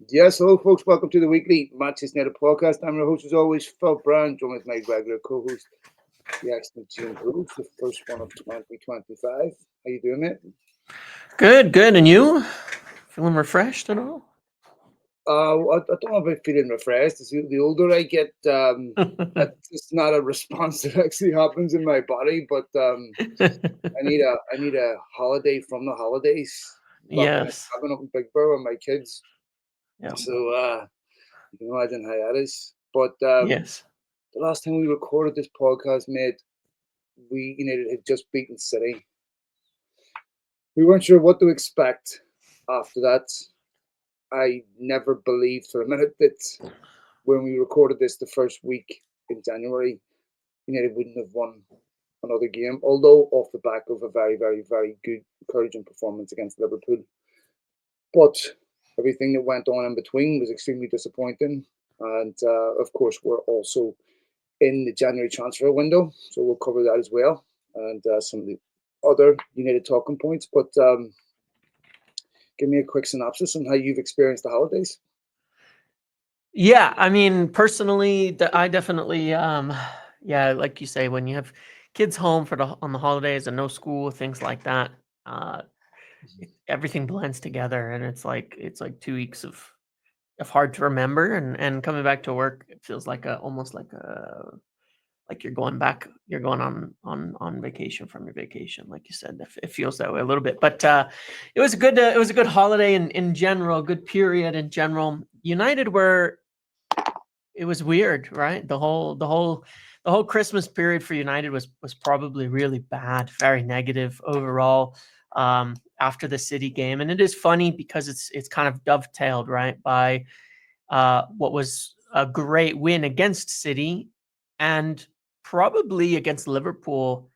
Yes, hello, folks. Welcome to the weekly Utd Podcast. I'm your host, as always, Phil Brown, joined with my regular co-host, the excellent James Rose, the first one of 2025. How you doing, mate? Good. And you? Feeling refreshed at all? I don't know about feeling refreshed. As the older I get, that's just not a response that actually happens in my body. But I need a holiday from the holidays. Back in a Yes. cabin up in Big Bear with my kids. Yeah. So you can imagine how that is. But Yes. the last time we recorded this podcast, mate, we United had just beaten City. We weren't sure what to expect after that. I never believed for a minute that when we recorded this the first week in January, United wouldn't have won another game, although off the back of a very, very, very good, encouraging performance against Liverpool. But everything that went on in between was extremely disappointing. And of course, we're also in the January transfer window, so we'll cover that as well and some of the other United talking points. But give me a quick synopsis on how you've experienced the holidays. Yeah. I mean, personally, I definitely, yeah, like you say, when you have kids home on the holidays and no school, things like that, uh, everything blends together, and it's like 2 weeks of hard to remember, and coming back to work, it feels like almost like you're going on vacation from your vacation, like you said. It feels that way a little bit, but it was a good holiday in general, good period in general. United were It was weird, right? The whole Christmas period for United was probably really bad, very negative overall. After the City game, and it is funny because it's kind of dovetailed, right, by what was a great win against City, and probably against Liverpool.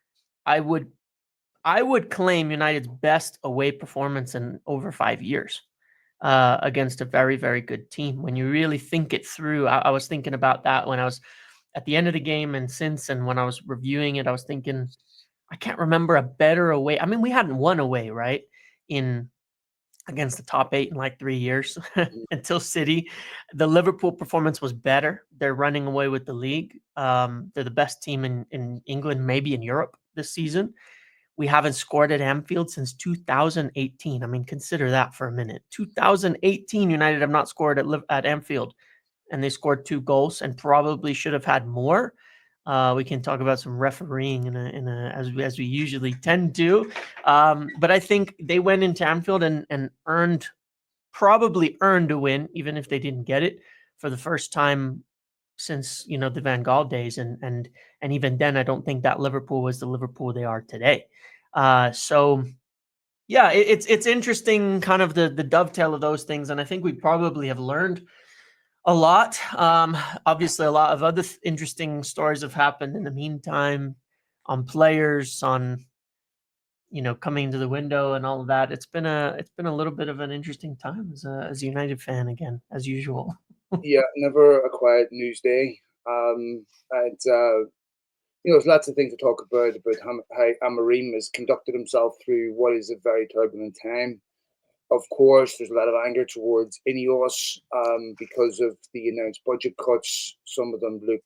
I would I would claim United's best away performance in over 5 years, against a very, very good team. When you really think it through, I was thinking about that when I was at the end of the game and since, and when I was reviewing it, I was thinking, I can't remember a better away. I mean, we hadn't won away, right? In Against the top eight in like 3 years until City. The Liverpool performance was better. They're running away with the league. They're the best team in England, maybe in Europe this season. We haven't scored at Anfield since 2018. I mean, consider that for a minute. 2018, United have not scored at Anfield, and they scored 2 goals and probably should have had more. We can talk about some refereeing as we usually tend to, but I think they went into Anfield and probably earned a win, even if they didn't get it for the first time since the Van Gaal days, and even then, I don't think that Liverpool was the Liverpool they are today. So yeah, it's interesting, kind of the dovetail of those things, and I think we probably have learned a lot. Obviously, a lot of other interesting stories have happened in the meantime, on players, on coming into the window and all of that. It's been a little bit of an interesting time as a United fan again, as usual. Yeah, never a quiet news day. And there's lots of things to talk about how Amarim has conducted himself through what is a very turbulent time. Of course, there's a lot of anger towards Ineos because of the announced budget cuts. Some of them look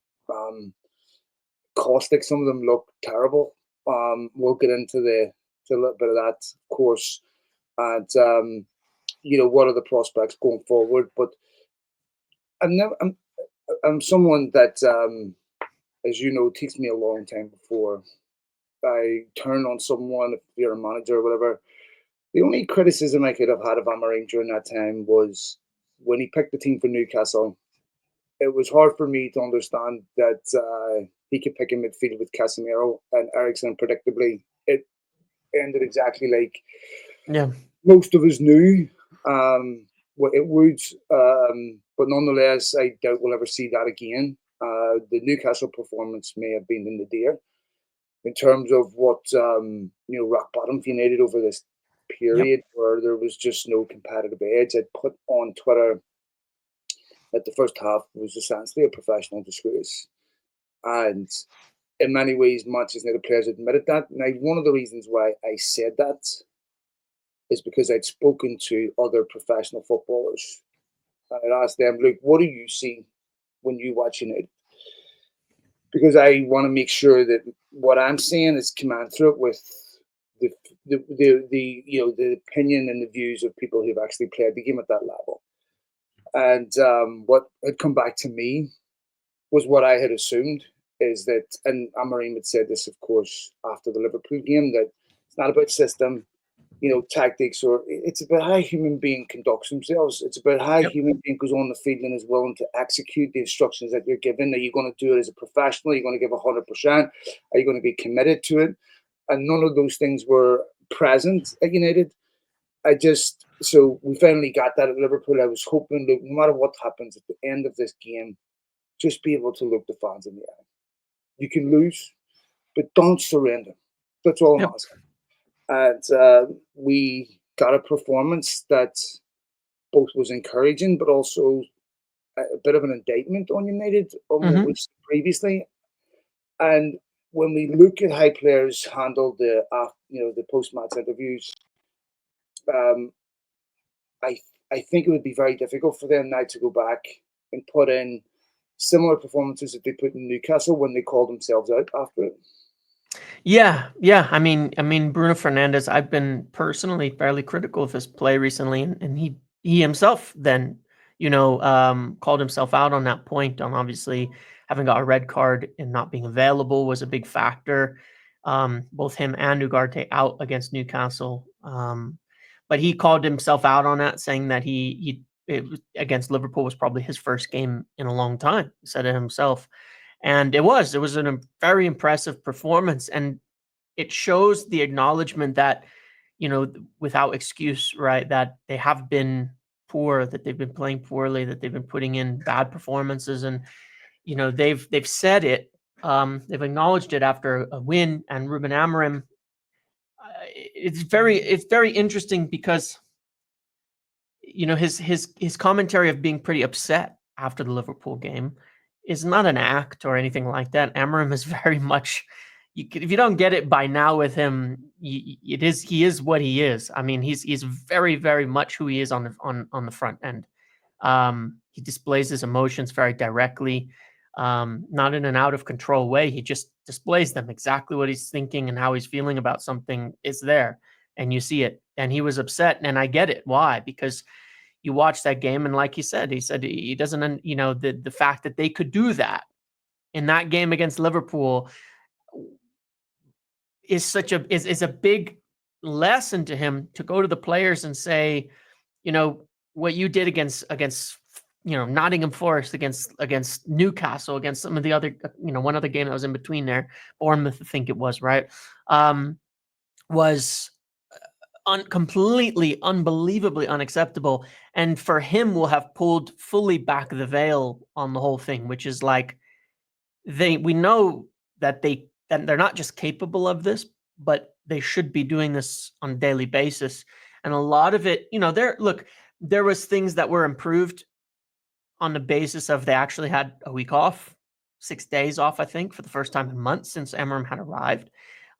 caustic, some of them look terrible. We'll get into to a little bit of that, of course, and what are the prospects going forward. But I'm someone that, as you know, it takes me a long time before I turn on someone. If you're a manager or whatever, the only criticism I could have had of Amarim during that time was when he picked the team for Newcastle. It was hard for me to understand that he could pick a midfield with Casemiro and Eriksen. Predictably, it ended exactly like Yeah. most of us knew what it would. But nonetheless, I doubt we'll ever see that again. The Newcastle performance may have been in the deer in terms of what rock bottom for United over this Yep. period where there was just no competitive edge. I put on Twitter that the first half was essentially a professional disgrace, and in many ways, Manchester United players admitted that. Now, one of the reasons why I said that is because I'd spoken to other professional footballers I'd ask them, look, what do you see when you watching it? Because I want to make sure that what I'm saying is commensurate with the the opinion and the views of people who've actually played the game at that level. And what had come back to me was what I had assumed is that, and Amarim had said this, of course, after the Liverpool game, that it's not about system, tactics, or it's about how a human being conducts themselves. It's about how a Yep. human being goes on the field and is willing to execute the instructions that you're given. Are you going to do it as a professional? Are you going to give 100%? Are you going to be committed to it? And none of those things were present at United. So we finally got that at Liverpool. I was hoping that no matter what happens at the end of this game, just be able to look the fans in the eye. You can lose, but don't surrender. That's all I'm Yep. asking. And we got a performance that both was encouraging, but also a bit of an indictment on United on what Hmm. we've seen previously. And when we look at how players handled the post match interviews, um, I I think it would be very difficult for them now to go back and put in similar performances that they put in Newcastle when they called themselves out after it. Yeah, yeah. I mean, Bruno Fernandez. I've been personally fairly critical of his play recently, and he himself then, called himself out on that point. On obviously having got a red card and not being available was a big factor. Both him and Ugarte out against Newcastle. But he called himself out on that, saying that against Liverpool was probably his first game in a long time. He said it himself, and it was a very impressive performance, and it shows the acknowledgement that, without excuse, right, that they have been poor, that they've been playing poorly, that they've been putting in bad performances, and they've said it. They've acknowledged it after a win, and Ruben Amorim. It's very interesting because his commentary of being pretty upset after the Liverpool game is not an act or anything like that. Amarim is very much. If you don't get it by now with him, he is what he is. I mean, he's very very much who he is on the front end. He displays his emotions very directly, not in an out of control way. He just displays them exactly what he's thinking and how he's feeling about something is there, and you see it. And he was upset, and I get it. Why? Because you watch that game, and like he said he doesn't, the fact that they could do that in that game against Liverpool is a big lesson to him, to go to the players and say, what you did against Nottingham Forest, against Newcastle, against some of the other, one other game that was in between there, Bournemouth, I think it was, right, was completely, unbelievably unacceptable. And for him, will have pulled fully back the veil on the whole thing, which is like, we know that they're not just capable of this, but they should be doing this on a daily basis. And a lot of it, there was things that were improved on the basis of they actually had a week off, 6 days off, I think, for the first time in months since Amarim had arrived,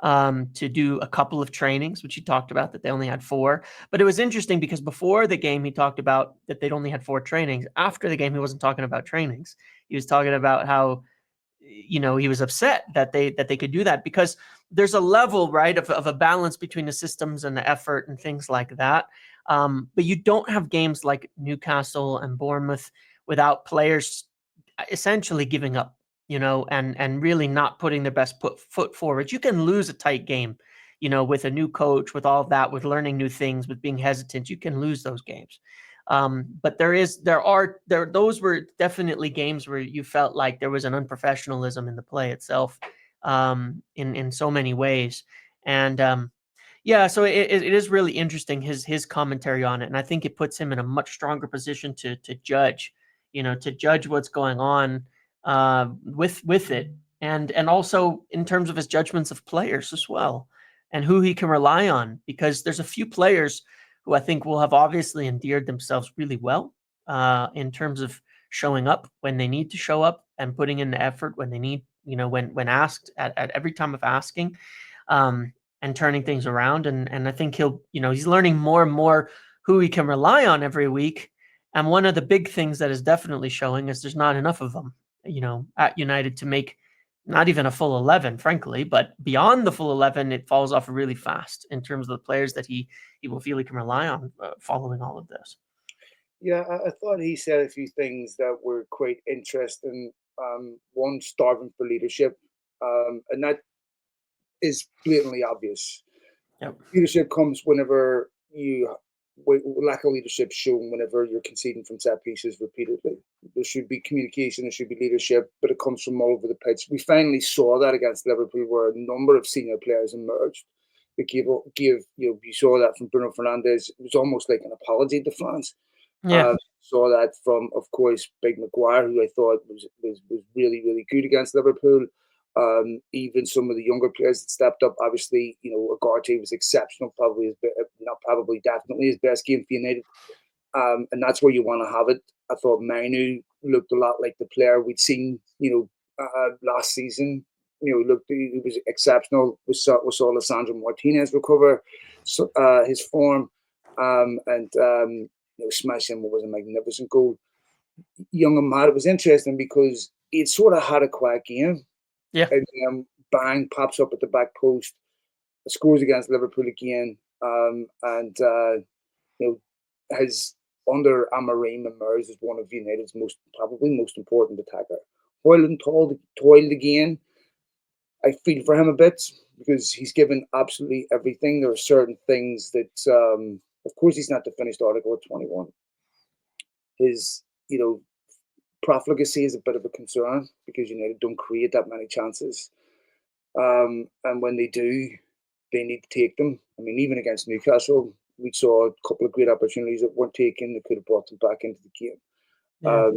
to do a couple of trainings, which he talked about that they only had 4. But it was interesting because before the game, he talked about that they'd only had 4 trainings. After the game, he wasn't talking about trainings. He was talking about how, he was upset that they could do that, because there's a level, right, of a balance between the systems and the effort and things like that. But you don't have games like Newcastle and Bournemouth without players essentially giving up, and really not putting their best foot forward. You can lose a tight game, with a new coach, with all of that, with learning new things, with being hesitant. You can lose those games. But those were definitely games where you felt like there was an unprofessionalism in the play itself, in so many ways. And yeah, so it is really interesting, his commentary on it, and I think it puts him in a much stronger position to judge, to judge what's going on, with it, and also in terms of his judgments of players as well, and who he can rely on, because there's a few players who I think will have obviously endeared themselves really well, in terms of showing up when they need to show up and putting in the effort when they need, when asked, at every time of asking, um, and turning things around. And I think he's learning more and more who he can rely on every week. And one of the big things that is definitely showing is there's not enough of them, at United to make not even a full 11, frankly, but beyond the full 11, it falls off really fast in terms of the players that he will feel he can rely on following all of this. Yeah, I thought he said a few things that were quite interesting. One, starving for leadership, and that is blatantly obvious. Yep. Leadership comes whenever lack of leadership shown whenever you're conceding from set pieces repeatedly. There should be communication, there should be leadership, but it comes from all over the pitch. We finally saw that against Liverpool, where a number of senior players emerged. They you saw that from Bruno Fernandes. It was almost like an apology to fans. Yeah. Saw that from, of course, Big Maguire, who I thought was really, really good against Liverpool. Even some of the younger players that stepped up. Obviously, Ugarte was exceptional. Definitely his best game for United. And that's where you want to have it. I thought Mainu looked a lot like the player we'd seen, last season. He was exceptional. We saw Lissandro Martinez recover his form, and smash him was a magnificent goal. Young Ahmad, it was interesting because he'd sort of had a quiet game. Yeah. And bang, pops up at the back post, scores against Liverpool again, and has under Amorim emerged as one of United's probably most important attacker. Hoyland toiled again. I feel for him a bit because he's given absolutely everything. There are certain things that, of course, he's not the finished article at 21. His, profligacy is a bit of a concern because United don't create that many chances. And when they do, they need to take them. I mean, even against Newcastle, we saw a couple of great opportunities that weren't taken that could have brought them back into the game. Yeah.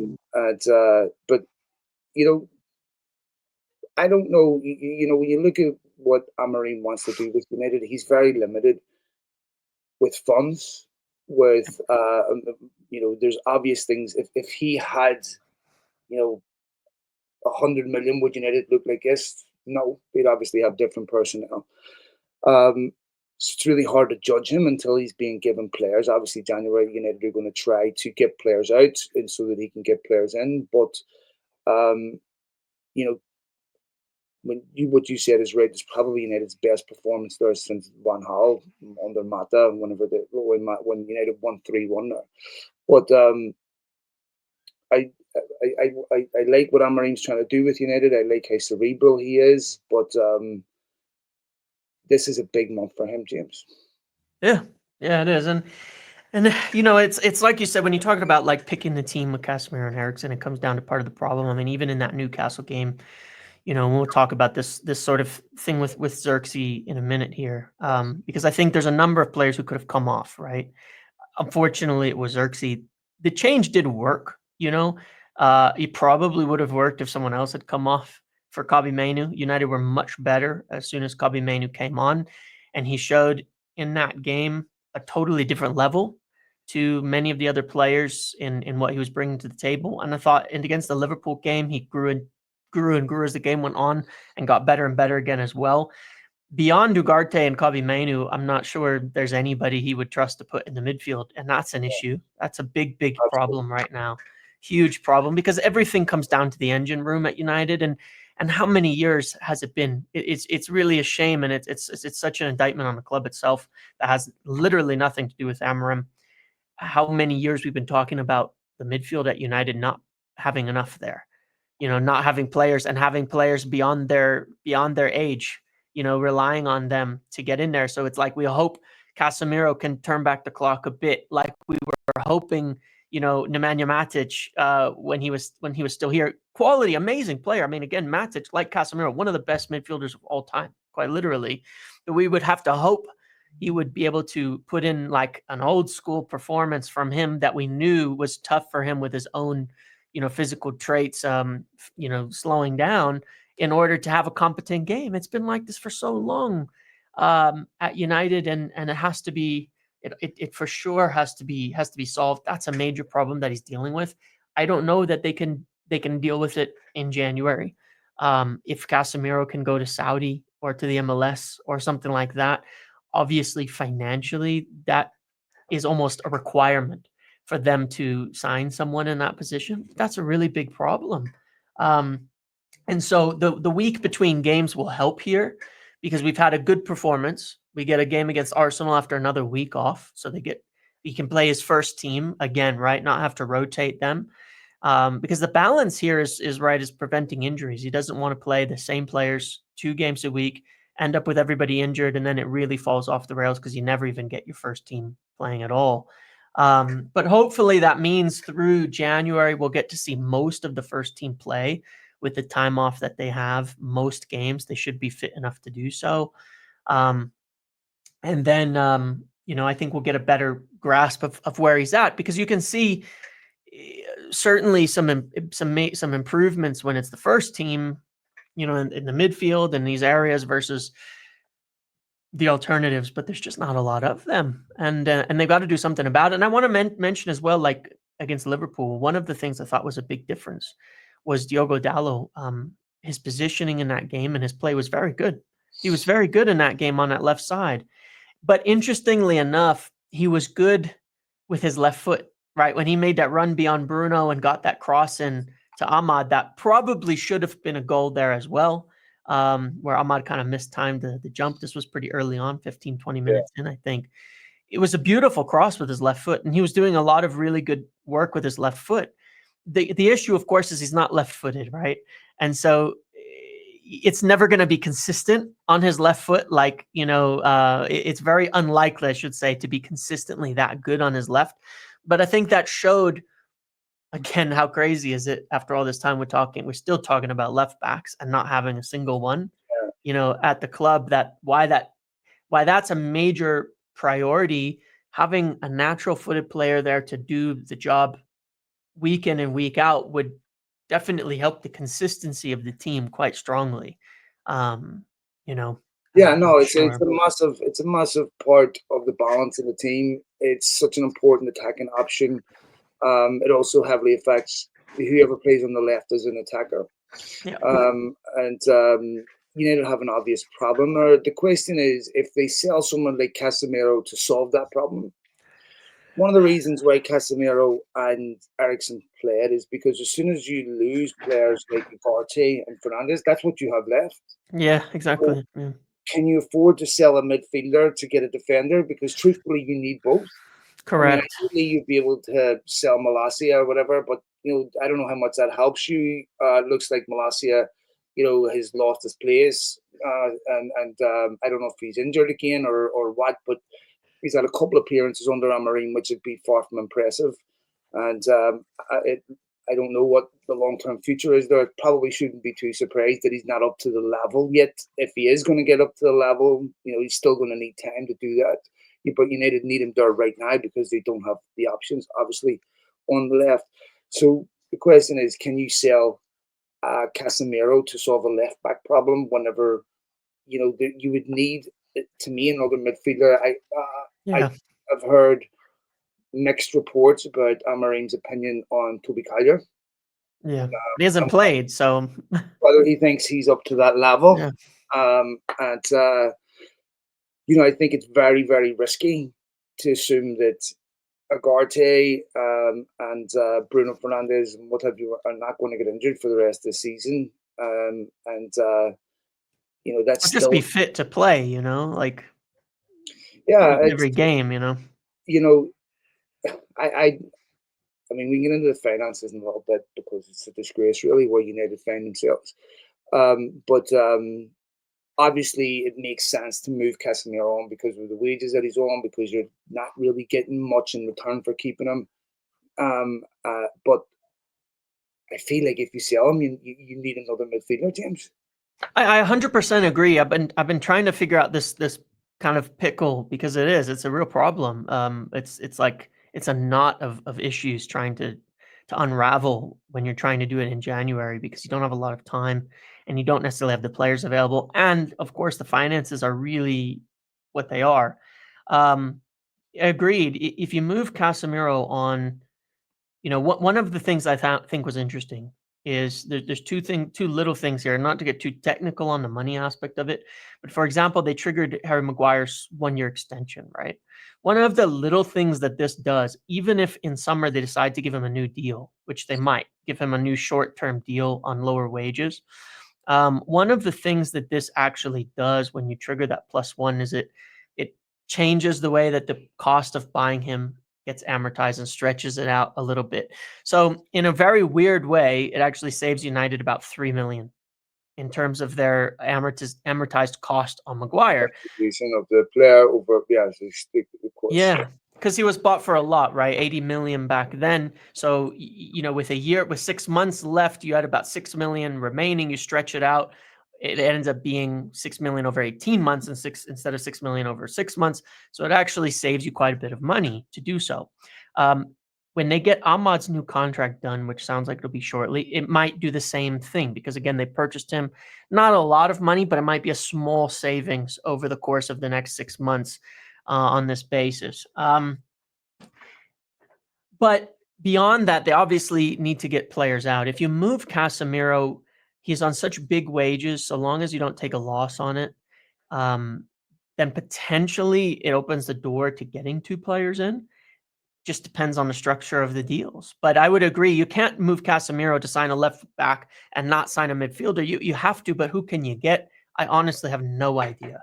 But I don't know. When you look at what Amorim wants to do with United, he's very limited with funds. With there's obvious things. If he had, 100 million, would United look like this? No, they'd obviously have different personnel. It's really hard to judge him until he's being given players. Obviously, January United are going to try to get players out and so that he can get players in. But what you said is right. It's probably United's best performance there since Van Gaal under Mata, when United won 3-1 there. But I like what Amorim's trying to do with United. I like how cerebral he is, but this is a big month for him, James. Yeah, it is, and it's like you said when you're talking about like picking the team with Casemiro and Eriksen, it comes down to part of the problem. I mean, even in that Newcastle game, we'll talk about this sort of thing with Xerxes in a minute here, because I think there's a number of players who could have come off, right? Unfortunately, it was Xerxes. The change did work, it probably would have worked if someone else had come off for Kobbie Mainoo. United were much better as soon as Kobbie Mainoo came on, and he showed in that game a totally different level to many of the other players in what he was bringing to the table. And I thought, and against the Liverpool game, he grew as the game went on and got better and better again as well. Beyond Ugarte and Kobbie Mainoo, I'm not sure there's anybody he would trust to put in the midfield, and that's an issue. That's a big problem right now. Huge problem, because everything comes down to the engine room at United, and how many years has it been? It's really a shame, and it's such an indictment on the club itself that has literally nothing to do with Amorim. How many years we've been talking about the midfield at United not having enough there, not having players and having players beyond their age, relying on them to get in there. So it's like we hope Casemiro can turn back the clock a bit, like we were hoping, Nemanja Matic when he was still here. Quality, amazing player. I mean, again, Matic, like Casemiro, one of the best midfielders of all time, quite literally. But we would have to hope he would be able to put in like an old school performance from him that we knew was tough for him with his own, physical traits, slowing down in order to have a competent game. It's been like this for so long at United, and it has to be. It for sure has to be solved. That's a major problem that he's dealing with. I don't know that they can deal with it in January. If Casemiro can go to Saudi or to the MLS or something like that, obviously financially that is almost a requirement for them to sign someone in that position. That's a really big problem. Um, and so the week between games will help here because we've had a good performance. We get a game against Arsenal after another week off, so he can play his first team again, right? Not have to rotate them. Because the balance here is right, is preventing injuries. He doesn't want to play the same players 2 games a week, end up with everybody injured, and then it really falls off the rails because you never even get your first team playing at all. But hopefully that means through January we'll get to see most of the first team play with the time off that they have. Most games they should be fit enough to do so. And then I think we'll get a better grasp of where he's at, because you can see certainly some improvements when it's the first team, in the midfield and these areas versus the alternatives, but there's just not a lot of them, and they've got to do something about it. And I want to mention as well, like against Liverpool, one of the things I thought was a big difference was Diogo Dalot. His positioning in that game and his play was very good. He was very good in that game on that left side. But interestingly enough, he was good with his left foot, right? When he made that run beyond Bruno and got that cross in to Ahmad, that probably should have been a goal there as well, where Ahmad kind of mistimed the jump. This was pretty early on, 15, 20 minutes in, I think. It was a beautiful cross with his left foot, and he was doing a lot of really good work with his left foot. The issue, of course, is he's not left-footed, right? And so it's never going to be consistent on his left foot. Like, it's very unlikely, I should say, to be consistently that good on his left. But I think that showed, again, how crazy is it after all this time we're still talking about left backs and not having a single one, at the club, why that's a major priority. Having a natural footed player there to do the job week in and week out would definitely help the consistency of the team quite strongly. Yeah, no, it's sure. a massive part of the balance in the team. It's such an important attacking option. It also heavily affects whoever plays on the left as an attacker. Yeah. And United have an obvious problem there. The question is if they sell someone like Casemiro to solve that problem. One of the reasons why Casemiro and Eriksen played is because as soon as you lose players like Ugarte and Fernandes, that's what you have left. Yeah, exactly. Yeah. Can you afford to sell a midfielder to get a defender? Because truthfully, you need both. Correct. I mean, ideally, you'd be able to sell Malacia or whatever, but I don't know how much that helps you. It looks like Malacia, has lost his place, and I don't know if he's injured again or what, but he's had a couple of appearances under Amorim, which would be far from impressive. And I don't know what the long-term future is there. Probably shouldn't be too surprised that he's not up to the level yet. If he is going to get up to the level, he's still going to need time to do that. But United need him there right now because they don't have the options, obviously, on the left. So the question is, can you sell Casemiro to solve a left-back problem whenever, you would need, to me, another midfielder? I've heard mixed reports about Amorim's opinion on Toby Kyler. Yeah, he hasn't played, so whether he thinks he's up to that level. Yeah. I think it's very, very risky to assume that Ugarte and Bruno Fernandes and what have you are not going to get injured for the rest of the season. That's or still just be fit to play, like every game, I mean, we can get into the finances in a little bit because it's a disgrace, really, where United find themselves. But obviously, it makes sense to move Casemiro on because of the wages that he's on, because you're not really getting much in return for keeping him. But I feel like if you sell him, you need another midfielder, James. I 100% agree. I've been trying to figure out this kind of pickle because it's a real problem. It's like it's a knot of issues trying to unravel when you're trying to do it in January, because you don't have a lot of time and you don't necessarily have the players available, and of course the finances are really what they are. Agreed. If you move Casemiro on, one of the things I think was interesting is there's two little things here, not to get too technical on the money aspect of it. But for example, they triggered Harry Maguire's 1 year extension, right? One of the little things that this does, even if in summer they decide to give him a new deal, which they might give him a new short-term deal on lower wages, one of the things that this actually does when you trigger that +1 is it changes the way that the cost of buying him gets amortized and stretches it out a little bit. So in a very weird way, it actually saves United about 3 million in terms of their amortized cost on Maguire. Reason of the player over, yeah, so stick to the course. Yeah, because he was bought for a lot, right? 80 million back then. So, with a year, with 6 months left, you had about 6 million remaining. You stretch it out, it ends up being 6 million over 18 months instead of 6 million over 6 months. So it actually saves you quite a bit of money to do so. When they get Ahmad's new contract done, which sounds like it'll be shortly, it might do the same thing because again, they purchased him not a lot of money, but it might be a small savings over the course of the next 6 months on this basis. But beyond that, they obviously need to get players out. If you move Casemiro, he's on such big wages. So long as you don't take a loss on it, then potentially it opens the door to getting 2 players in. Just depends on the structure of the deals. But I would agree, you can't move Casemiro to sign a left back and not sign a midfielder. You have to, but who can you get? I honestly have no idea.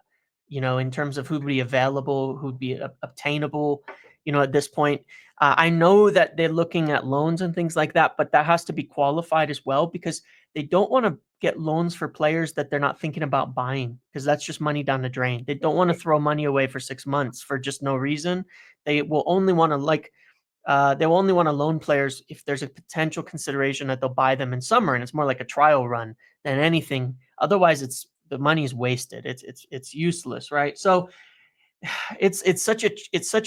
In terms of who'd be available, who'd be obtainable, at this point. I know that they're looking at loans and things like that, but that has to be qualified as well because they don't want to get loans for players that they're not thinking about buying because that's just money down the drain. They don't want to throw money away for 6 months for just no reason. They will only want to loan players if there's a potential consideration that they'll buy them in summer, and it's more like a trial run than anything. Otherwise, the money is wasted. It's useless, right? So it's such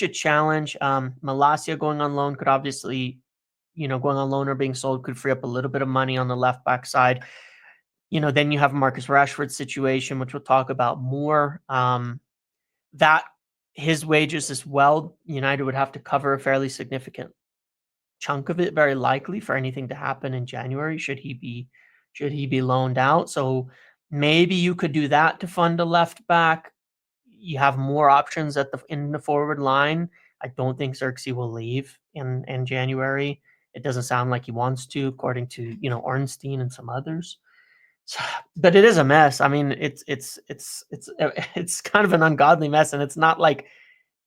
a challenge. Malacia going on loan could obviously, going on loan or being sold could free up a little bit of money on the left back side. Then you have Marcus Rashford's situation, which we'll talk about more. That his wages as well, United would have to cover a fairly significant chunk of it, very likely, for anything to happen in January. Should he be loaned out? So maybe you could do that to fund a left back. You have more options in the forward line. I don't think Xerxes will leave in January. It doesn't sound like he wants to, according to Ornstein and some others. So, but it is a mess. I mean, it's kind of an ungodly mess, and it's not like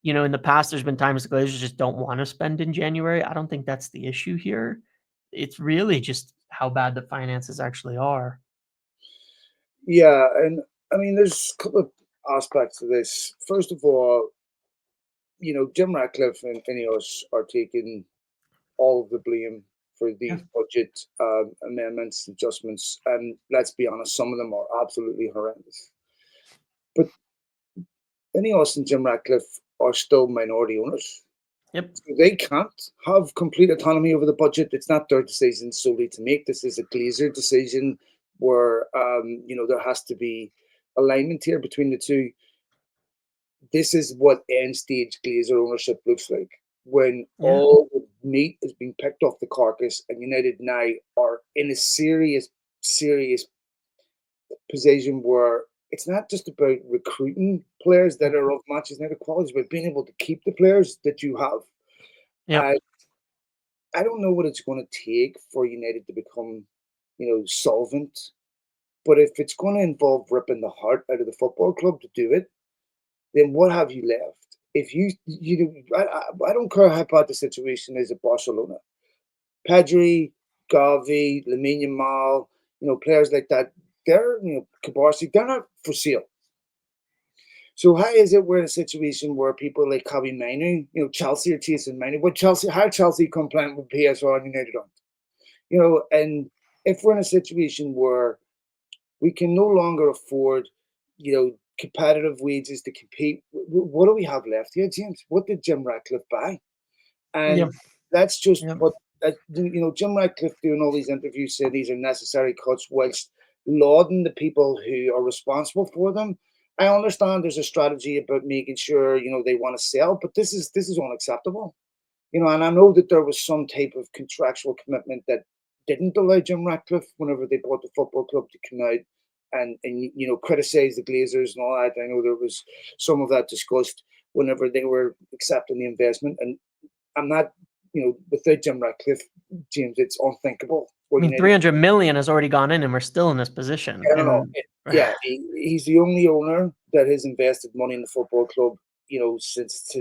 in the past there's been times the Glazers just don't want to spend in January. I don't think that's the issue here. It's really just how bad the finances actually are. Yeah, and I mean, there's a couple of aspects to this. First of all, Jim Ratcliffe and Ineos are taking all of the blame for these budget amendments, adjustments, and let's be honest, some of them are absolutely horrendous. But Ineos and Jim Ratcliffe are still minority owners. Yep. So they can't have complete autonomy over the budget. It's not their decision solely to make. This is a Glazer decision where there has to be alignment here between the two. This is what end stage Glazer ownership looks like when all the meat is being picked off the carcass, and United now are in a serious position where it's not just about recruiting players that are of Manchester United quality, but being able to keep the players that you have. Yep. I don't know what it's going to take for United to become, solvent. But if it's going to involve ripping the heart out of the football club to do it, then what have you left? If I don't care how bad the situation is at Barcelona. Pedri, Gavi, Lamine Yamal, players like that, they're, Cabarsi, they're not for sale. So how is it we're in a situation where people like Kobe Mainu, Chelsea are chasing Mainu? How Chelsea compliant with PSR and United aren't? And if we're in a situation where we can no longer afford, competitive wages to compete, what do we have left here, James? What did Jim Ratcliffe buy? And that's just what, Jim Ratcliffe doing all these interviews saying these are necessary cuts whilst lauding the people who are responsible for them. I understand there's a strategy about making sure, they want to sell, but this is unacceptable. And I know that there was some type of contractual commitment that didn't allow Jim Ratcliffe whenever they bought the football club to come out and criticize the Glazers and all that. I know there was some of that discussed whenever they were accepting the investment. And I'm not, without Jim Ratcliffe, James, it's unthinkable. I mean, 300 million has already gone in, and we're still in this position. I don't know. Yeah, he's the only owner that has invested money in the football club, since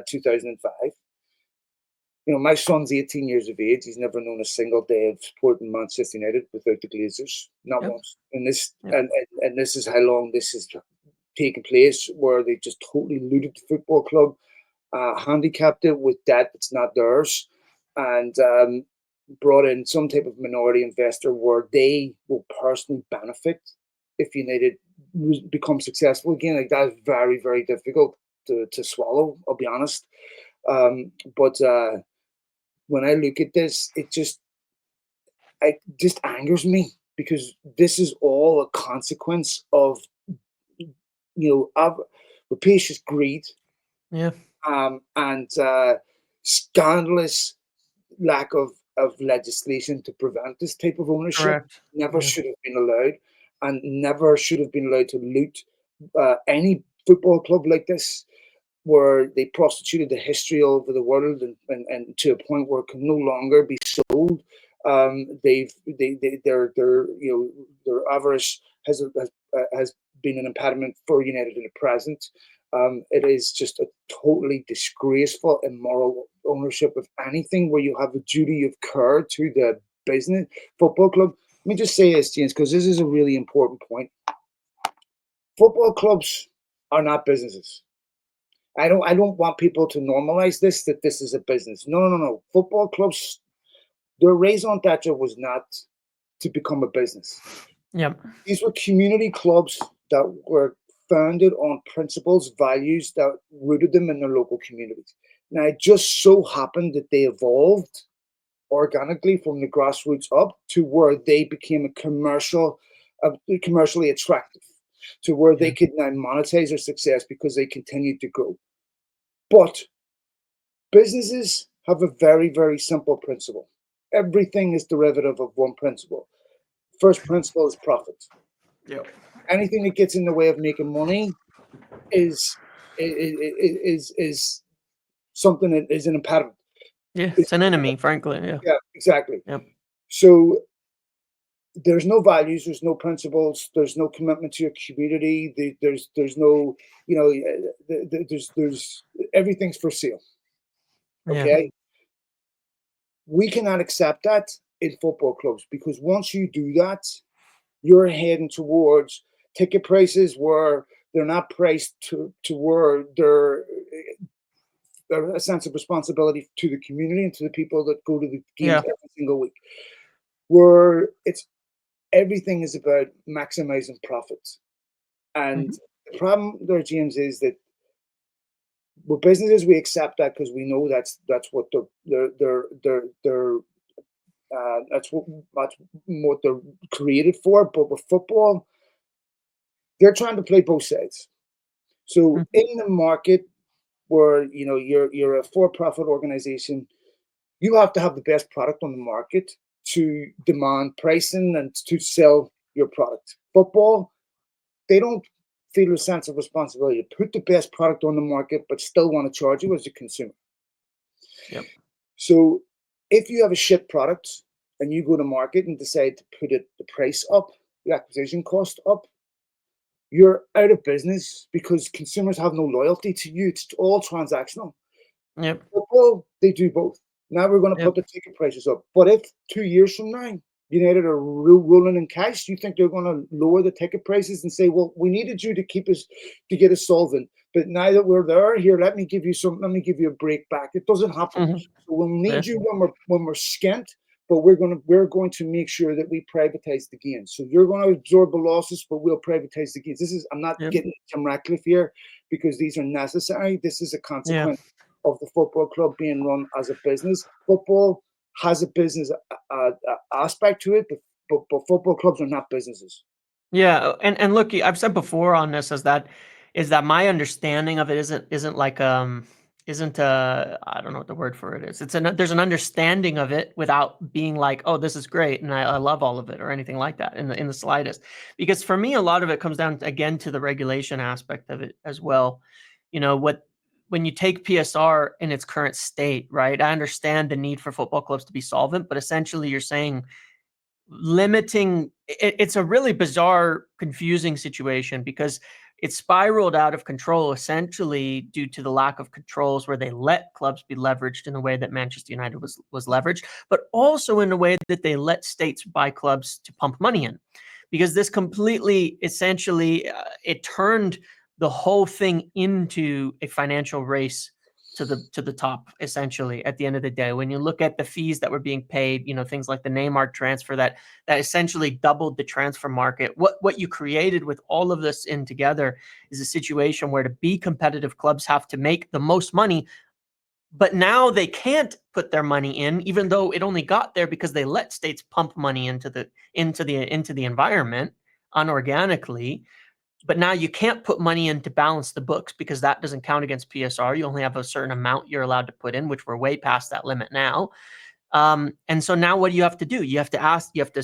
2005. My son's 18 years of age. He's never known a single day of supporting Manchester United without the Glazers, not once. And this is how long this has taken place, where they just totally looted the football club, handicapped it with debt that's not theirs, and brought in some type of minority investor where they will personally benefit if United become successful again. Like, that is very, very difficult to swallow, I'll be honest. But when I look at this, it just angers me, because this is all a consequence of rapacious greed, and scandalous lack of legislation to prevent this type of ownership. Correct. Never should have been allowed, and never should have been allowed to loot any football club like this, where they prostituted the history all over the world, and to a point where it can no longer be sold. Their avarice has been an impediment for United in the present. It is just a totally disgraceful, immoral ownership of anything where you have a duty of care to the business football club. Let me just say this, James, because this is a really important point. Football clubs are not businesses. I don't want people to normalize this, that this is a business. No. Football clubs, their raison d'etre was not to become a business. Yep. These were community clubs that were founded on principles, values that rooted them in their local communities. Now, it just so happened that they evolved organically from the grassroots up to where they became commercially attractive, to where they could now monetize their success because they continued to grow. But businesses have a very, very simple principle. Everything is derivative of one principle. First principle is profit. Yep. Anything that gets in the way of making money is something that is an impediment. Yeah, it's an enemy, frankly. Yeah, exactly. Yep. So there's no values, there's no principles, there's no commitment to your community. There's no, there's everything's for sale. Okay. Yeah. We cannot accept that in football clubs, because once you do that, you're heading towards ticket prices where they're not priced to where they're a sense of responsibility to the community and to the people that go to the games every single week, where everything is about maximizing profits. And the problem there, James, is that with businesses, we accept that because we know that's what that's what they're created for. But with football, they're trying to play both sides. So in the market where you're a for-profit organization, you have to have the best product on the market to demand pricing and to sell your product. Football, they don't feel a sense of responsibility to put the best product on the market, but still want to charge you as a consumer. Yep. So if you have a shit product and you go to market and decide to put the price up, the acquisition cost up, you're out of business because consumers have no loyalty to you. It's all transactional. Yep. Football, they do both. Now we're going to put the ticket prices up. But if 2 years from now, United are rolling in cash, you think they're going to lower the ticket prices and say, well, we needed you to get us solvent, but now that we're there, here, let me give you a break back. It doesn't happen. So we'll need you when we're skint, but we're going to make sure that we privatize the gains. So you're going to absorb the losses, but we'll privatize the gains. I'm not getting Jim Ratcliffe here, because these are necessary. This is a consequence of the football club being run as a business. Football has a business aspect to it, but football clubs are not businesses. Yeah, and look, I've said before on this is that my understanding of it isn't like I don't know what the word for it is. There's an understanding of it without being like, oh, this is great and I love all of it or anything like that in the slightest. Because for me, a lot of it comes down again to the regulation aspect of it as well. When you take PSR in its current state, right? I understand the need for football clubs to be solvent, but essentially you're saying limiting it's a really bizarre, confusing situation because it spiraled out of control essentially due to the lack of controls where they let clubs be leveraged in the way that Manchester United was leveraged, but also in a way that they let states buy clubs to pump money in. Because this completely, essentially, it turned the whole thing into a financial race to the top, essentially, at the end of the day. When you look at the fees that were being paid, things like the Neymar transfer that essentially doubled the transfer market. What you created with all of this in together is a situation where to be competitive, clubs have to make the most money, but now they can't put their money in, even though it only got there because they let states pump money into the environment unorganically. But now you can't put money in to balance the books because that doesn't count against PSR. You only have a certain amount you're allowed to put in, which we're way past that limit now. And so now what do you have to do? You have to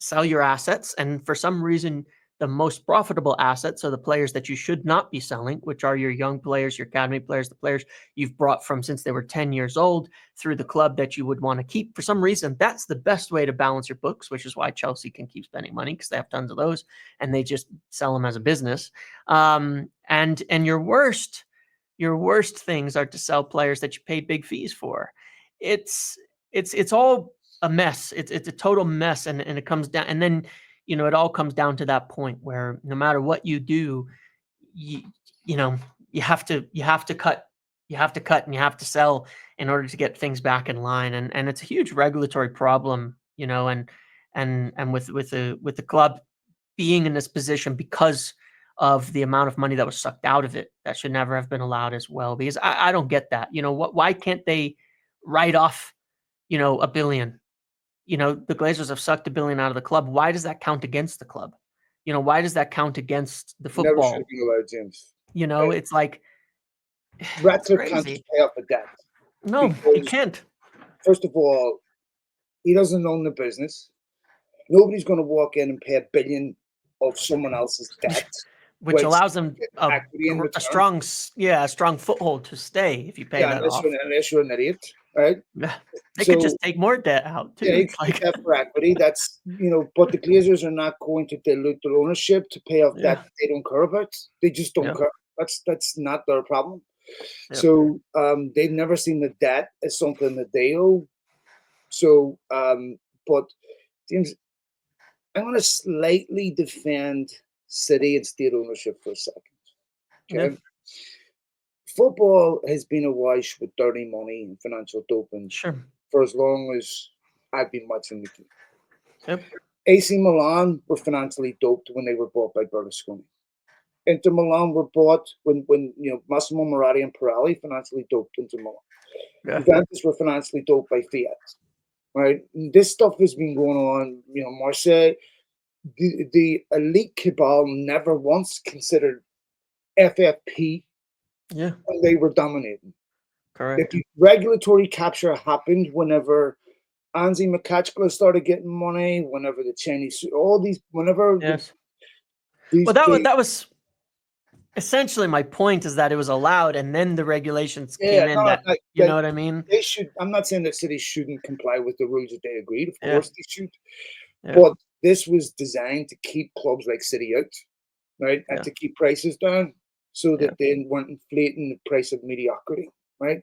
sell your assets. And for some reason, the most profitable assets are the players that you should not be selling, which are your young players, your academy players, the players you've brought from since they were 10 years old through the club that you would want to keep. For some reason, that's the best way to balance your books, which is why Chelsea can keep spending money because they have tons of those and they just sell them as a business. And your worst things are to sell players that you paid big fees for. It's all a mess. It's a total mess, and it comes down, and then it all comes down to that point where no matter what you do, you you know you have to cut, and you have to sell in order to get things back in line, and it's a huge regulatory problem, and with the club being in this position because of the amount of money that was sucked out of it, that should never have been allowed as well. Because I don't get that. Why can't they write off $1 billion? The Glazers have sucked $1 billion out of the club. Why does that count against the club? Why does that count against the Never should football? have been allowed, James. It's like, it's Ratcliffe can't crazy. just pay off a debt. No, he can't. First of all, he doesn't own the business. Nobody's going to walk in and pay $1 billion of someone else's debt, which allows them equity in a return. strong foothold to stay if you pay that off. Unless you're an idiot, right? They could just take more debt out too. Yeah, you could take for equity. That's but the Glazers are not going to dilute their ownership to pay off debt that they don't care about. They just don't care. That's not their problem. So they've never seen the debt as something that they owe. So, but James, I'm going to slightly defend city and state ownership for a second. Okay. Football has been awash with dirty money and financial doping for as long as I've been watching the game. AC Milan were financially doped when they were bought by Berlusconi. Inter Milan were bought when Massimo Moratti and Pirelli financially doped Inter Milan. Juventus were financially doped by Fiat. Right? And this stuff has been going on. Marseille, the elite cabal never once considered FFP when they were dominating. Correct. The regulatory capture happened whenever Anzi Makachkala started getting money, whenever the Chinese, all these, whenever. Yes. That was essentially my point, is that it was allowed, and then the regulations came in. You know what I mean? They should. I'm not saying that cities shouldn't comply with the rules that they agreed. Of course they should. But this was designed to keep clubs like City out, right, and to keep prices down, so that they weren't inflating the price of mediocrity, right?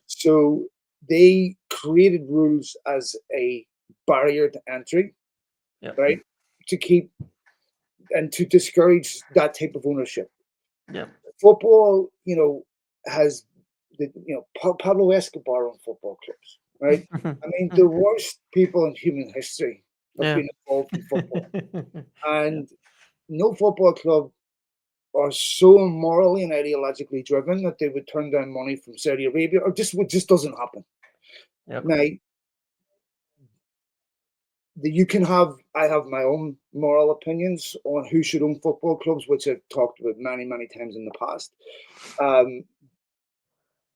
So they created rules as a barrier to entry, right, to keep and to discourage that type of ownership. Football, has Pablo Escobar on football clubs, right? I mean, the worst people in human history have been involved in football, and no football club are so morally and ideologically driven that they would turn down money from Saudi Arabia, or just doesn't happen. Now, I have my own moral opinions on who should own football clubs, which I've talked about many, many times in the past.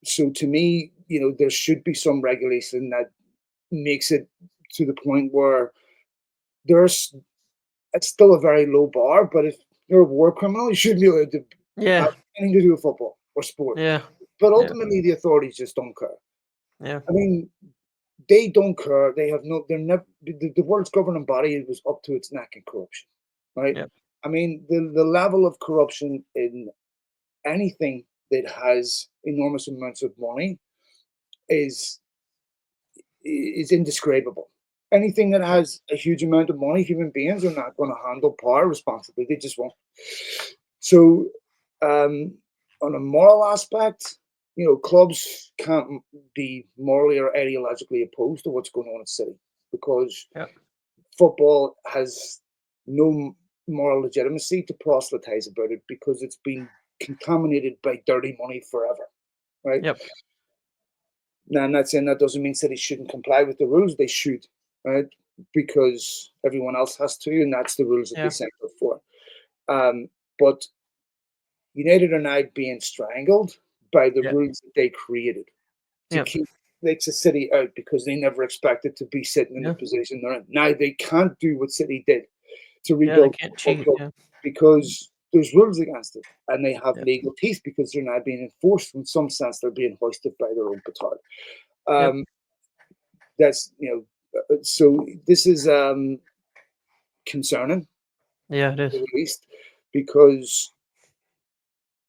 So to me, there should be some regulation that makes it to the point where there's it's still a very low bar, but if you're a war criminal, you shouldn't be allowed to Yeah. have anything to do with football or sport. Yeah. But Yeah. ultimately, the authorities just don't care. Yeah. I mean, they don't care. They have no. They're never. The world's governing body was up to its neck in corruption, right? Yep. I mean, the level of corruption in anything that has enormous amounts of money is indescribable. Anything that has a huge amount of money, human beings are not going to handle power responsibly. They just won't. So, on a moral aspect, clubs can't be morally or ideologically opposed to what's going on in the city because Yep. football has no moral legitimacy to proselytize about it because it's been contaminated by dirty money forever, right? Yep. Now, I'm not saying that doesn't mean cities shouldn't comply with the rules. They should, right? Because everyone else has to, and that's the rules that they Yeah. signed up for. But United are now being strangled by the Yeah. rules that they created to Yep. keep Leicester City out because they never expected to be sitting in Yeah. the position they're in. Now they can't do what City did to Yeah. They rebuild can't the football cheat. club Yeah. because there's rules against it, and they have Yep. legal teeth because they're now being enforced. In some sense, they're being hoisted by their own petard. Yep. That's so this is concerning, Yeah. It is. at least, because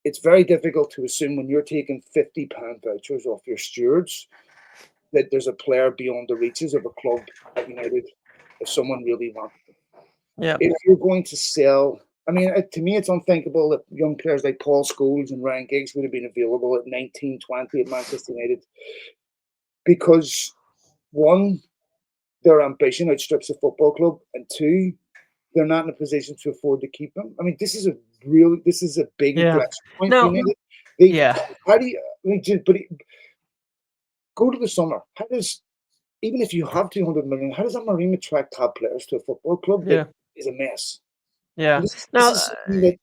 it's very difficult to assume when you're taking £50 vouchers off your stewards that there's a player beyond the reaches of a club at United if someone really wanted them. Yeah. If you're going to sell, I mean, to me, it's unthinkable that young players like Paul Scholes and Ryan Giggs would have been available at 19, 20 at Manchester United because, one, their ambition outstrips a football club, and two, they're not in a position to afford to keep them. I mean, this is a big Yeah. inflection point for No. United. Yeah. How do you? I mean, but go to the summer. How does even if you have 200 million, how does that Marine attract top players to a football club that Yeah. is a mess? Yeah. This Now. is something that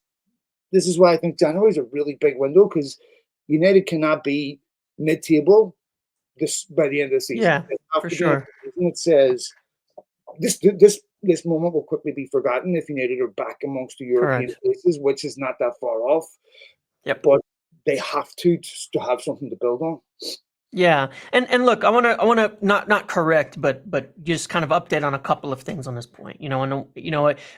this is why I think January is a really big window because United cannot be mid-table this by the end of the season. Yeah. They have For to be in a sure. position that says this moment will quickly be forgotten if United are back amongst the European Correct. places, which is not that far off. Yep. But they have to have something to build on. Yeah, and look, I wanna not correct, but just kind of update on a couple of things on this point. And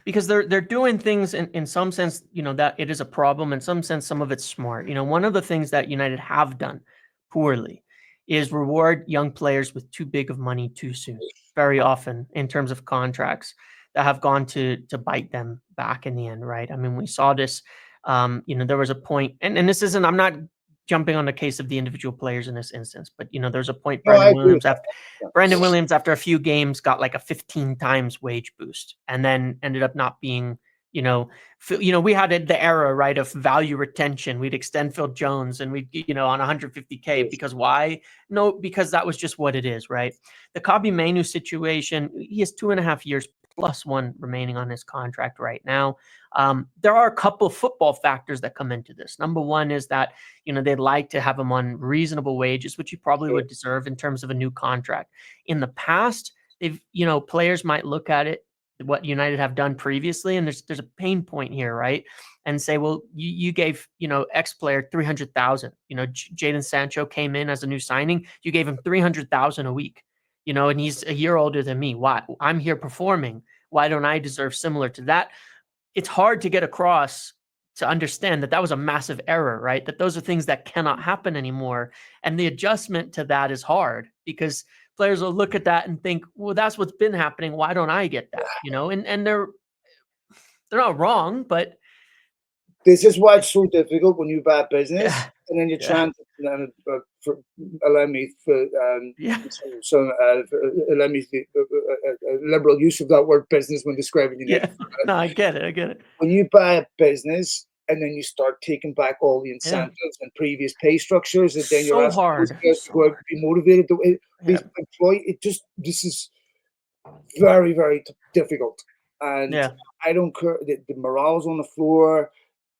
because they're doing things in some sense, that it is a problem. In some sense, some of it's smart. One of the things that United have done poorly is reward young players with too big of money too soon. Very often, in terms of contracts that have gone to bite them back in the end, right? I mean, we saw this. There was a point, and this isn't. I'm not jumping on the case of the individual players in this instance, but there's a point No, I Brandon agree with Williams after that. Brandon Williams after a few games got like a 15 times wage boost and then ended up not being, we had the era, right, of value retention. We'd extend Phil Jones and we'd, on 150K Yes. because why? No, because that was just what it is, right? The Kobe Mainu situation, he has 2.5 years plus one remaining on his contract right now. There are a couple of football factors that come into this. Number one is that they'd like to have him on reasonable wages, which he probably would deserve in terms of a new contract. In the past, players might look at it, what United have done previously, and there's a pain point here, right? And say, well, you gave, X player 300,000. Jadon Sancho came in as a new signing. You gave him 300,000 a week, and he's a year older than me. Why? I'm here performing. Why don't I deserve similar to that? It's hard to get across to understand that was a massive error, right? That those are things that cannot happen anymore. And the adjustment to that is hard because players will look at that and think, well, that's what's been happening. Why don't I get that? And they're not wrong, but this is why it's so difficult when you buy a business yeah, and then you're yeah, trying to allow me for yeah, allow me a liberal use of that word business when describing United. yeah. No, I get it. When you buy a business and then you start taking back all the Yeah. incentives and previous pay structures, and then you're So asking those hard. guys to go out and be motivated. Yeah. This is very, very difficult. And Yeah. I don't care. The morale's on the floor.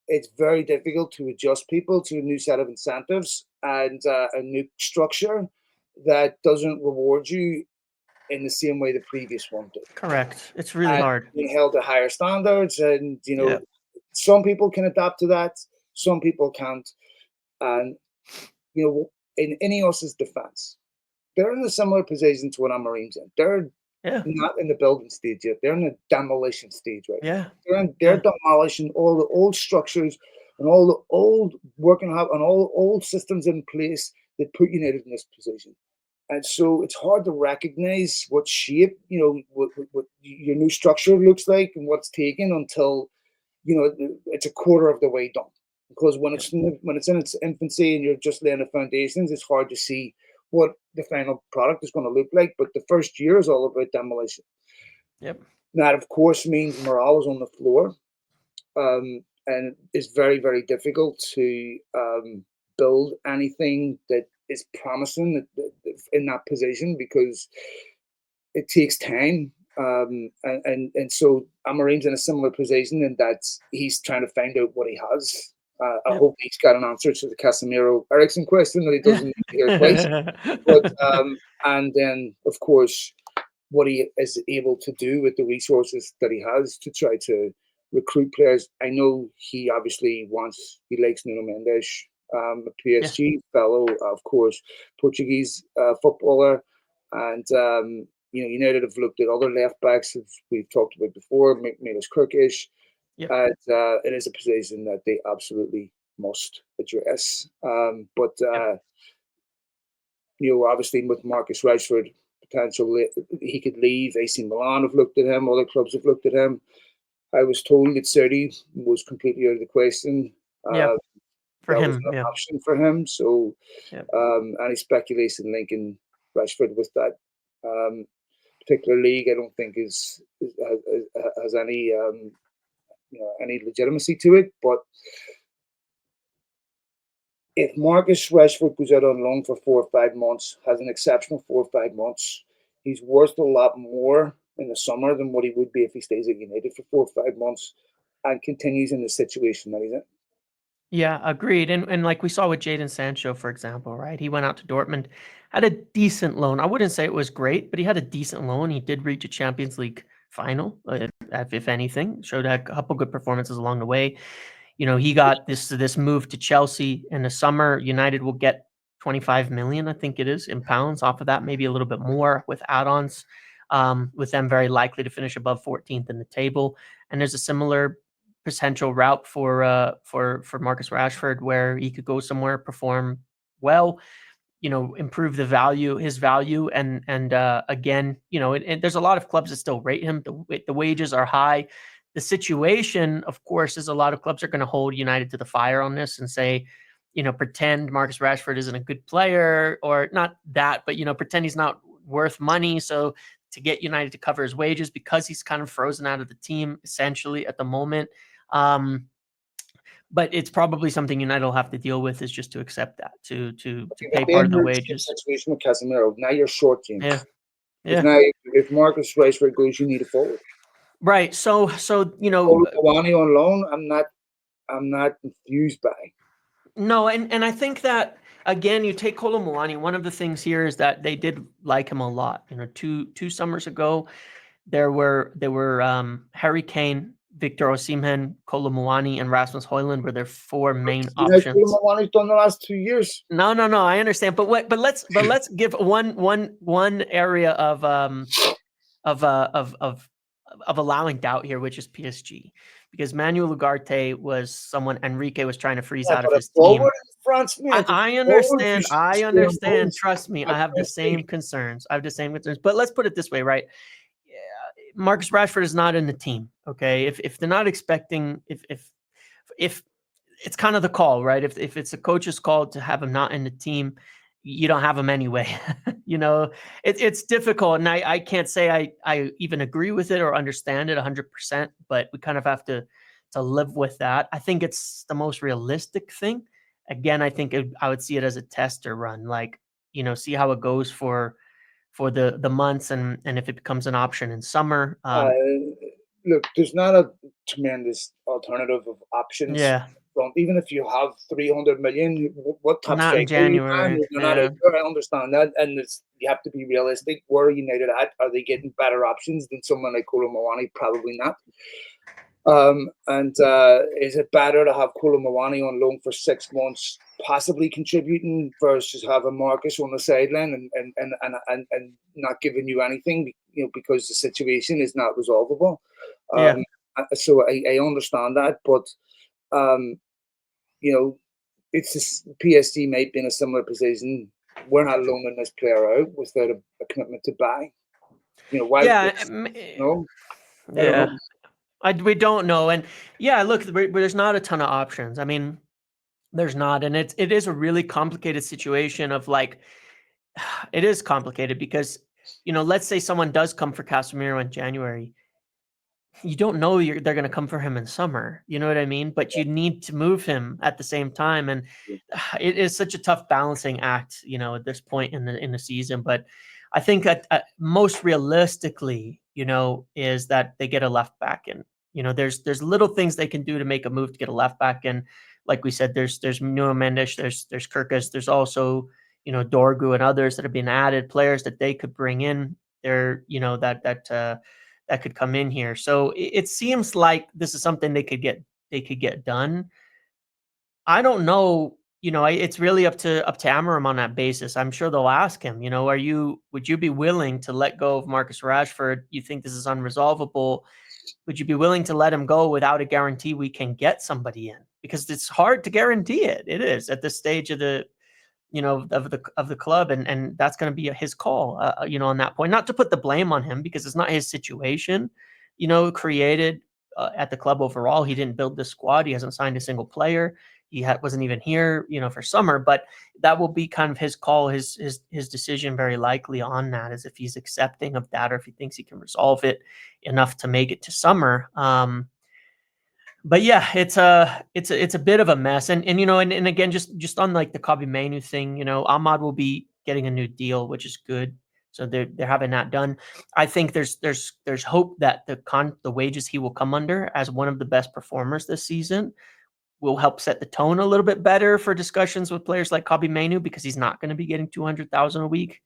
it's very difficult to adjust people to a new set of incentives and a new structure that doesn't reward you in the same way the previous one did. Correct. It's really And hard. being held to higher standards, and Yeah. some people can adapt to that, some people can't. And in Ineos's defense, they're in a similar position to what Amorim's in. They're Yeah. not in the building stage yet. They're in the demolition stage right now. Yeah. They're demolishing all the old structures and all the old working and all old systems in place that put United in this position. And so it's hard to recognize what shape, what your new structure looks like and what's taken until it's a quarter of the way done. Because when Yep. it's in its infancy and you're just laying the foundations, it's hard to see what the final product is going to look like. But the first year is all about demolition. Yep. That, of course, means morale is on the floor, and it's very, very difficult to build anything that is promising in that position because it takes time. And so Amorim's in a similar position in that he's trying to find out what he has. I Yep. hope he's got an answer to the Casemiro Ericsson question that he doesn't need to hear twice. But and then, of course, what he is able to do with the resources that he has to try to recruit players. I know he likes Nuno Mendes, a PSG fellow, of course, Portuguese footballer, and United have looked at other left backs, as we've talked about before, Milos Kirkic. Yep. And it is a position that they absolutely must address. But obviously with Marcus Rashford, potential he could leave. AC Milan have looked at him. Other clubs have looked at him. I was told that Saudi was completely out of the question. Yeah. For That was him. an Yeah. option for him. So Yep. any speculation linking Rashford with that particular league, I don't think has any any legitimacy to it. But if Marcus Rashford goes out on loan for 4 or 5 months, has an exceptional 4 or 5 months, he's worth a lot more in the summer than what he would be if he stays at United for 4 or 5 months and continues in the situation that he's in. Yeah, agreed. And like we saw with Jadon Sancho, for example, right? He went out to Dortmund, had a decent loan. I wouldn't say it was great, but he had a decent loan. He did reach a Champions League final, if anything. Showed a couple good performances along the way. He got this move to Chelsea in the summer. United will get 25 million, I think it is, in pounds off of that, maybe a little bit more with add-ons, with them very likely to finish above 14th in the table. And there's a similar potential route for Marcus Rashford where he could go somewhere, perform well, improve his value. And again, there's a lot of clubs that still rate him. The wages are high. The situation, of course, is a lot of clubs are going to hold United to the fire on this and say, pretend Marcus Rashford isn't a good player, or not that, but, pretend he's not worth money. So to get United to cover his wages because he's kind of frozen out of the team essentially at the moment. But it's probably something United will have to deal with, is just to accept that, to pay part of the wages. Situation with Casemiro, now you're short, James. Yeah. Because now if Marcus Rashford goes, you need a forward. Right. So Koulibaly on loan, I'm not enthused by. No, and I think that again, you take Kolo Muani. One of the things here is that they did like him a lot. Two summers ago, there were Harry Kane, Victor Osimhen, Kolo Muani, and Rasmus Højlund were their four main options. Kolo Muani's done the last 2 years. No, I understand, but let's give one area of allowing doubt here, which is PSG, because Manuel Ugarte was someone Enrique was trying to freeze out of his team. France, I understand. Trust me, I have the same concerns. But let's put it this way, right? Marcus Rashford is not in the team. Okay, if they're not expecting, if it's kind of the call, right? If it's a coach's call to have him not in the team, you don't have him anyway. It's difficult, and I can't say I even agree with it or understand it 100%, but we kind of have to live with that. I think it's the most realistic thing. Again, I think I would see it as a tester run, like, see how it goes for the months, and if it becomes an option in summer. Look, there's not a tremendous alternative of options Yeah, from, even if you have 300 million, what top not in striker you can, January. they're not out Yeah, there. I understand that, and you have to be realistic. Where are United at? Are they getting better options than someone like Kolo Muani? Probably not. And is it better to have Kolo Muani on loan for 6 months, possibly contributing, versus having Marcus on the sideline and not giving you anything, because the situation is not resolvable. yeah, So I understand that, but um, you know, it's just, PSG might be in a similar position. We're not loaning this player out without a commitment to buy. Why? yeah, No, I don't yeah. know. We don't know, and yeah, look, there's not a ton of options. I mean, there's not, and it is a really complicated situation of like, it is complicated because let's say someone does come for Casemiro in January. You don't know they're going to come for him in summer. You know what I mean? But you need to move him at the same time, and it is such a tough balancing act. At this point in the season. But I think most realistically, is that they get a left back in. There's little things they can do to make a move to get a left back in. Like we said, there's Nuno Mendes, there's Kirkus, there's also Dorgu and others that have been added, players that they could bring in. They're that could come in here. So it seems like this is something they could get done. I don't know. It's really up to Amarim on that basis. I'm sure they'll ask him. Would you be willing to let go of Marcus Rashford? You think this is unresolvable? Would you be willing to let him go without a guarantee we can get somebody in? Because it's hard to guarantee it. It is at this stage of the club, and that's going to be his call, on that point. Not to put the blame on him because it's not his situation, created at the club overall. He didn't build this squad. He hasn't signed a single player. He wasn't even here, for summer. But that will be kind of his call, his decision, very likely on that, as if he's accepting of that or if he thinks he can resolve it enough to make it to summer. But yeah, it's a bit of a mess, and again, just on like the Kobe Mainu thing, Ahmad will be getting a new deal, which is good. So they're having that done. I think there's hope that the wages he will come under as one of the best performers this season will help set the tone a little bit better for discussions with players like Kobe Mainu, because he's not going to be getting 200,000 a week,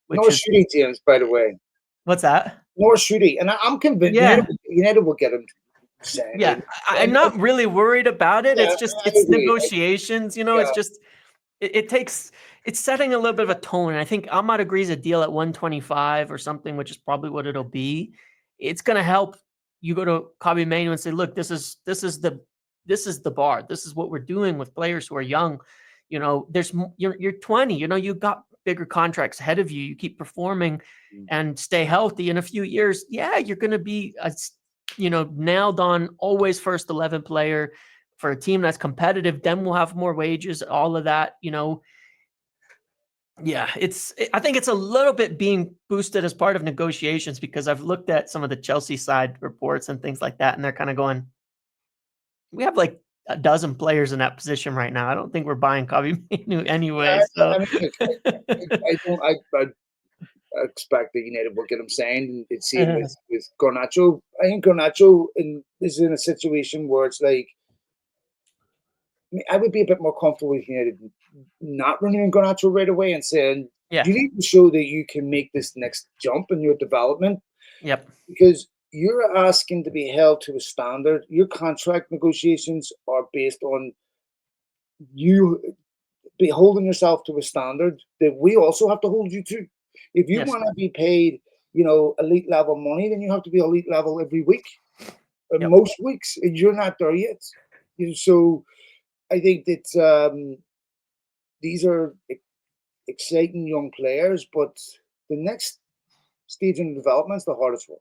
which Nor is should he, James, by the way. what's that? Nor should he. And I'm convinced Yeah, United will get him signed. yeah. I'm not really worried about it. Yeah, It's just I it's agree. negotiations. Yeah. It's just it takes it's setting a little bit of a tone. And I think Ahmad agrees a deal at 125 or something, which is probably what it'll be. It's going to help you go to Kobe Manu and say, look, this is the bar. This is what we're doing with players who are young. You're 20. You've got bigger contracts ahead of you. You keep performing and stay healthy. In a few years, yeah, you're going to be nailed on, always first 11 player for a team that's competitive. Then we'll have more wages, all of that. Yeah, I think it's a little bit being boosted as part of negotiations, because I've looked at some of the Chelsea side reports and things like that, and they're kind of going, we have like a dozen players in that position right now. I don't think we're buying Kobe Manu anyway. So I mean, look, I expect that United will get him signed. And it's same with Garnacho. I think Garnacho is in a situation where it's like, I would be a bit more comfortable with United not renewing Garnacho right away and saying, yeah, you need to show that you can make this next jump in your development, yep, because you're asking to be held to a standard. Your contract negotiations are based on you be holding yourself to a standard that we also have to hold you to. If you yes, want to be paid, elite level money, then you have to be elite level every week, yep, most weeks, and you're not there yet. So I think that these are exciting young players, but the next stage in development is the hardest one.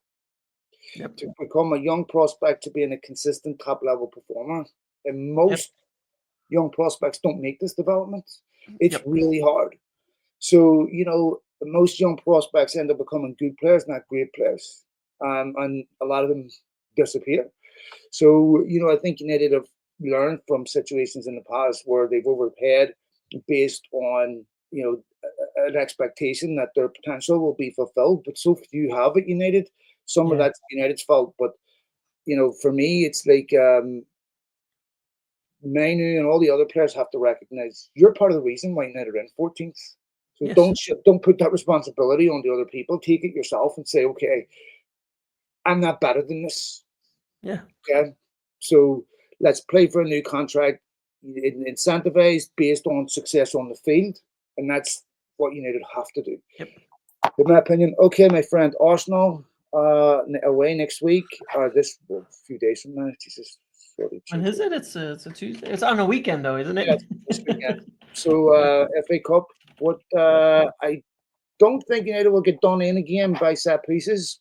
yep, To become a young prospect to being a consistent top level performer, and yep, most young prospects don't make this development. It's yep, really hard. So, most young prospects end up becoming good players, not great players. And a lot of them disappear. So, I think United have learned from situations in the past where they've overpaid based on, an expectation that their potential will be fulfilled. But so few have at United. Some of yeah. that's United's fault, but for me, it's like Manu and all the other players have to recognize you're part of the reason why United are in 14th. So Yes. don't put that responsibility on the other people. Take it yourself and say, okay, I'm not better than this. Yeah. Okay, so let's play for a new contract, incentivized based on success on the field, and that's what United have to do, Yep. in my opinion. Okay, my friend, Arsenal away next week, or this few days from now. Jesus, sorry, When is it? It's a Tuesday. It's on a weekend though, isn't yeah, it? it's this weekend. So FA Cup. What I don't think United will get done in again by set pieces.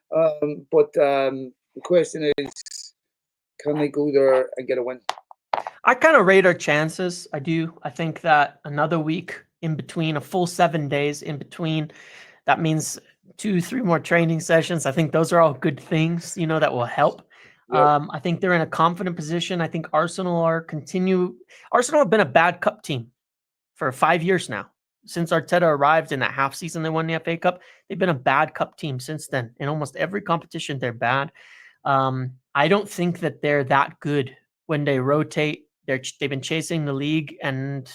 But the question is, can they go there and get a win? I kind of rate our chances. I do. I think that another week in between, a full 7 days in between, that means 2-3 more training sessions. I think those are all good things, that will help. Yep. I think they're in a confident position. I think Arsenal have been a bad cup team for 5 years now. Since Arteta arrived in that half season, they won the FA Cup. They've been a bad cup team since then. In almost every competition, they're bad. I don't think that they're that good when they rotate. They've been chasing the league and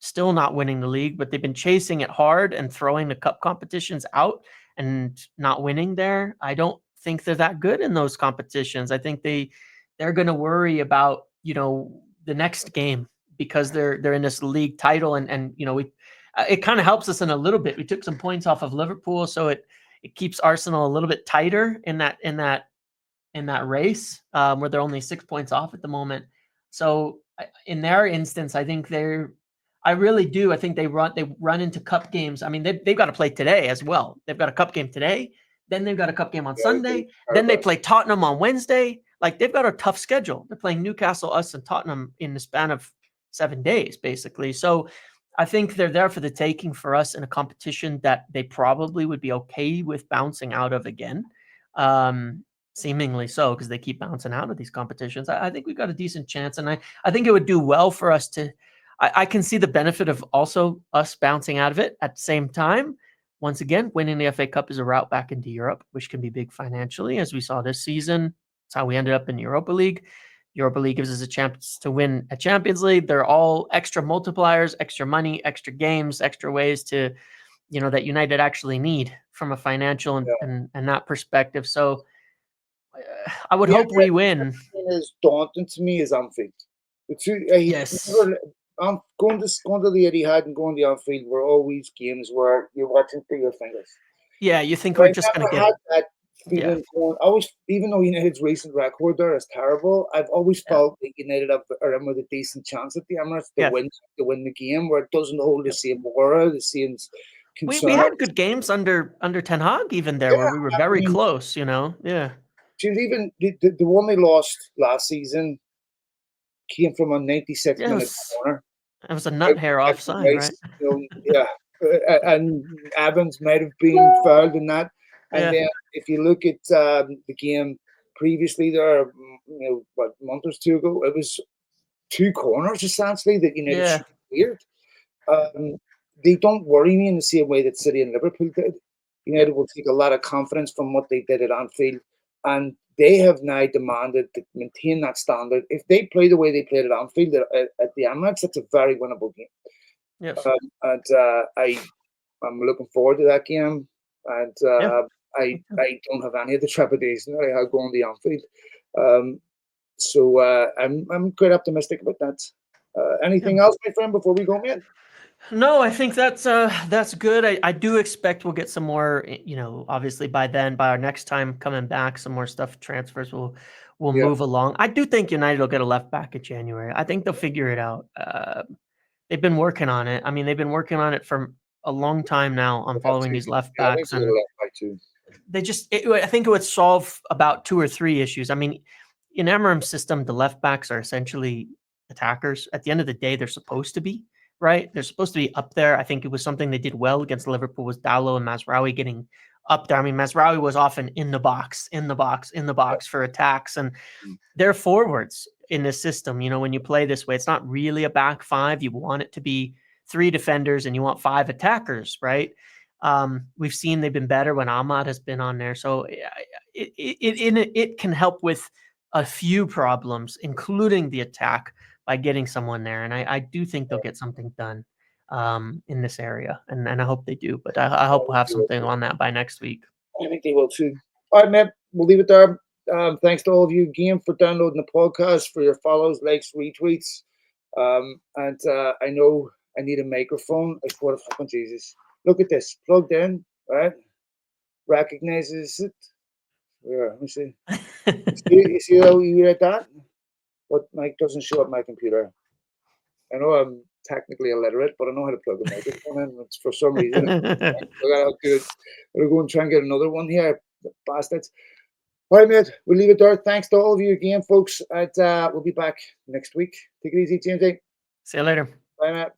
still not winning the league, but they've been chasing it hard and throwing the cup competitions out and not winning there. I don't think they're that good in those competitions. I think they're going to worry about, the next game because they're in this league title and we it kind of helps us in a little bit. We took some points off of Liverpool, so it keeps Arsenal a little bit tighter in that race, where they're only 6 points off at the moment. So in their instance, I think I really do. I think they run into cup games. I mean, they've got to play today as well. They've got a cup game today. Then they've got a cup game on Sunday. Then they play Tottenham on Wednesday. Like, they've got a tough schedule. They're playing Newcastle, us, and Tottenham in the span of 7 days, basically. So I think they're there for the taking for us in a competition that they probably would be okay with bouncing out of again. Seemingly so, because they keep bouncing out of these competitions. I think we've got a decent chance, and I think it would do well for us to. I can see the benefit of also us bouncing out of it at the same time. Once again, winning the FA Cup is a route back into Europe, which can be big financially, as we saw this season. That's how we ended up in Europa League. Europa League gives us a chance to win a Champions League. They're all extra multipliers, extra money, extra games, extra ways to, that United actually need from a financial and that perspective. So I would hope we win. As daunting to me as Anfield. The two, Yes. Going to the Etihad and going to Anfield were always games where you're watching through your fingers. Yeah, you think we're just going to get. Had that feeling going. Even though United's recent record there is terrible, I've always felt that United are in with a decent chance at the Emirates to win the game, where it doesn't hold the same aura, the same concern. We had good games under Ten Hag even there, where we were very close. Yeah. Even the one they lost last season came from a 96-minute corner. It was a nut hair offside, right? And Evans might have been fouled in that. And then if you look at the game previously there, a month or two ago, it was 2 corners essentially that United cleared. They don't worry me in the same way that City and Liverpool did. United will take a lot of confidence from what they did at Anfield, and they have now demanded to maintain that standard. If they play the way they played at Anfield at the Emirates, it's a very winnable game. Yes. I'm looking forward to that game, and I don't have any of the trepidation that I had going to Anfield. So I'm quite optimistic about that. Anything else, my friend, before we go, man? No, I think that's good. I do expect we'll get some more, obviously by then, by our next time coming back, some more stuff transfers will move along. I do think United will get a left back in January. I think they'll figure it out. They've been working on it. I mean, they've been working on it for a long time now on following these left backs. And I think it would solve about 2 or 3 issues. I mean, in Amorim's system, the left backs are essentially attackers. At the end of the day, they're supposed to be. Right? They're supposed to be up there. I think it was something they did well against Liverpool was Dalot and Mazraoui getting up there. I mean, Mazraoui was often in the box for attacks, and they're forwards in this system. When you play this way, it's not really a back 5. You want it to be 3 defenders and you want 5 attackers, right? We've seen they've been better when Ahmad has been on there. So it can help with a few problems, including the attack, by getting someone there. And I do think they'll get something done in this area, and I hope they do. But I hope we'll have something on that by next week. I think they will too. All right, man. We'll leave it there. Thanks to all of you again for downloading the podcast, for your follows, likes, retweets. And I know I need a microphone. I swear to fucking Jesus. Look at this. Plugged in, right? Recognizes it. Yeah, let me see. You see how you read that? But mic doesn't show up my computer. I know I'm technically illiterate, but I know how to plug a microphone in. It's for some reason. I gotta do it. I'm gonna go and try and get another one here. Bastards. All right, mate. We'll leave it there. Thanks to all of you again, folks. And we'll be back next week. Take it easy, James. See you later. Bye, mate.